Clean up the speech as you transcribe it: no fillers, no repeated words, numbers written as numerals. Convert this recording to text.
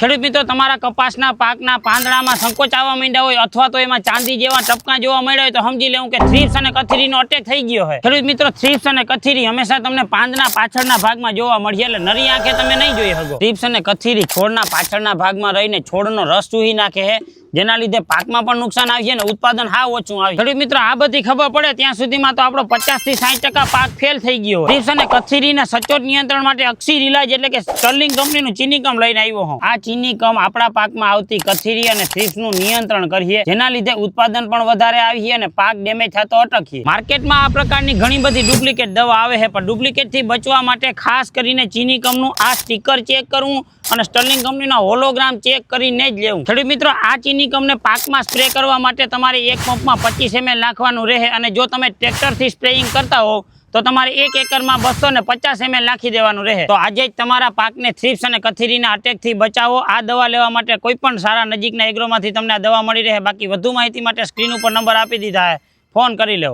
ખેડૂત મિત્રો તમારા કપાસના પાકના પાંદડામાં સંકોચ આવવા માંડ્યા હોય અથવા તો એમાં ચાંદી જેવા ટપકા જોવા મળ્યા હોય તો સમજી લેવું કે થ્રિપ્સ અને કથીરીનો અટેક થઈ ગયો હોય। ખેડૂત મિત્રો થ્રિપ્સ અને કથીરી હંમેશા તમને પાંદના પાછળના ભાગમાં જોવા મળશે, એટલે નરી આંખે તમે નહીં જોઈ શકો। થ્રિપ્સ અને કથીરી છોડના પાછળના ભાગમાં રહીને છોડનો રસ ચૂહી નાખે છે, જેના લીધે પાકમાં પણ નુકસાન આવી છે અને ઉત્પાદન હાવ ઓછું આવે। ખેડૂત મિત્રો આ બધી ખબર પડે ત્યાં સુધીમાં તો આપણો 50 થી 60% પાક ફેલ થઈ ગયો। થ્રિપ્સ અને કથીરીના સચોટ નિયંત્રણ માટે અક્ષીર ઇલાજ એટલે કે સ્ટર્લિંગ કંપનીનું ચીનીકમ લઈને આવ્યો હું। આ ચીનીકમ આપણા પાકમાં આવતી કથીરી અને થ્રિપ્સનું નિયંત્રણ કરીએ, જેના લીધે ઉત્પાદન પણ વધારે આવી અને પાક ડેમેજ થતો અટકીએ। માર્કેટમાં આ પ્રકારની ઘણી બધી ડુપ્લિકેટ દવા આવે છે, પણ ડુપ્લિકેટ થી બચવા માટે ખાસ કરીને ચીનીકમનું આ સ્ટીકર ચેક કરવું અને સ્ટર્લિંગ કંપનીના હોલોગ્રામ ચેક કરીને જ લેવું। ખેડૂત મિત્રો આ ચીનીકમને પાકમાં સ્પ્રે કરવા માટે તમારે એક પંપમાં 25 ml નાખવાનું રહે, અને જો તમે ટ્રેક્ટરથી સ્પ્રેઇંગ કરતા હોવ તો તમારે 1 એકરમાં 250 ml નાખી દેવાનું રહે। તો આજે જ તમારા પાકને થ્રિપ્સ અને કથીરીના અટેકથી બચાવો। આ દવા લેવા માટે કોઈ પણ સારા નજીકના એગ્રોમાંથી તમને આ દવા મળી રહે। બાકી વધુ માહિતી માટે સ્ક્રીન ઉપર નંબર આપી દીધા છે, ફોન કરી લેવો।